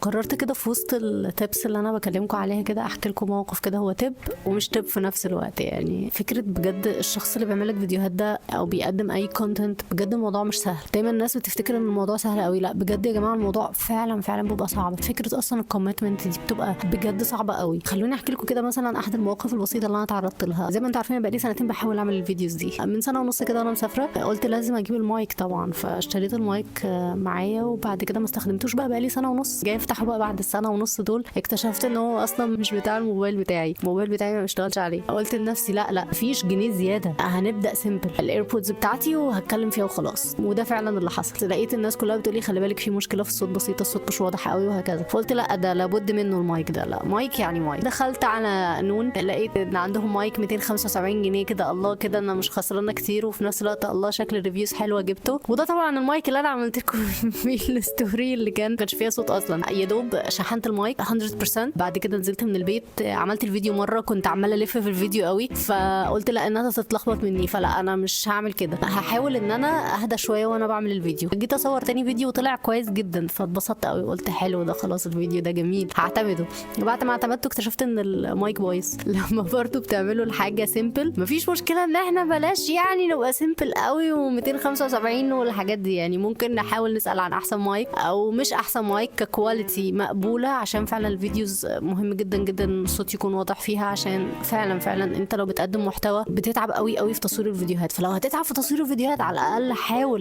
قررت كده في وسط التبس اللي انا بكلمكم عليها كده احكي لكم موقف كده هو تب ومش تب في نفس الوقت. يعني فكره بجد الشخص اللي بيعمل لك فيديوهات ده او بيقدم اي كونتنت، بجد الموضوع مش سهل. دايما الناس بتفتكر ان الموضوع سهل قوي، لا بجد يا جماعه الموضوع فعلا بيبقى صعب. فكره اصلا الكوميتمنت دي بتبقى بجد صعبه قوي. خلوني احكي لكم كده مثلا احد المواقف البسيطه اللي انا تعرضت لها. زي ما انتم عارفين انا بقالي سنتين بحاول اعمل الفيديوز دي. من سنه ونص كده وانا مسافره قلت لازم اجيب المايك طبعا، فاشتريت المايك معايا وبعد كده ما استخدمتوش بقالي سنه ونص. جاي افتحه بقى بعد السنه ونص دول اكتشفت ان هو اصلا مش بتاع الموبايل بتاعي. الموبايل بتاعي ما بيشتغلش عليه. قلت لنفسي لا مفيش جنيه زياده، هنبدا سيمبل. الايربودز بتاعتي وهتكلم فيها وخلاص. وده فعلا اللي حصل. لقيت الناس كلها بتقول لي خلي بالك في مشكله في الصوت بسيطه، الصوت مش واضح قوي وهكذا. فقلت لا ده لابد منه المايك ده. لا مايك يعني مايك. دخلت على نون لقيت ان عندهم مايك 275 جنيه كده. الله كده انا مش خسرانه كتير، وفي نفس الوقت الله شكل الريفيوز حلوه جبته. وده طبعا المايك اللي انا عملت لكم فيه الستوري اللي كانش فيها صوت اصلا. يا دوب شحنت المايك 100%. بعد كده نزلت من البيت عملت الفيديو مره، كنت عماله الف في الفيديو قوي، فقلت لا انها تتلخبط مني، فلا انا مش هعمل كده. هحاول ان انا اهدى شويه وانا بعمل الفيديو. جيت اصور تاني فيديو وطلع كويس جدا، فاتبسطت قوي. قلت حلو ده، خلاص الفيديو ده جميل هعتمده. وبعد ما اعتمدته اكتشفت ان المايك بايظ. لما برضو بتعملوا الحاجه سيمبل مفيش مشكله ان احنا بلاش يعني نبقى سيمبل قوي و275 والحاجات دي. يعني ممكن نحاول نسال عن احسن مايك او مش احسن مايك ككواليتي مقبوله، عشان فعلا الفيديوز مهم جدا الصوت يكون واضح فيها. عشان فعلا انت لو بتقدم محتوى بتتعب قوي في تصوير الفيديوهات، فلو هتتعب في تصوير الفيديوهات على الاقل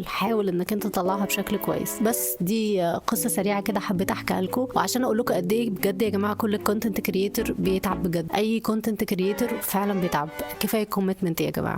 حاول انك انت تطلعها بشكل كويس. بس دي قصه سريعه كده حبيت احكيها لكم، وعشان اقول لكم قد ايه بجد يا جماعه كل الكونتنت كريتور بيتعب. بجد اي كونتنت كريتور فعلا بيتعب. كفايه كوميتمنت يا جماعه.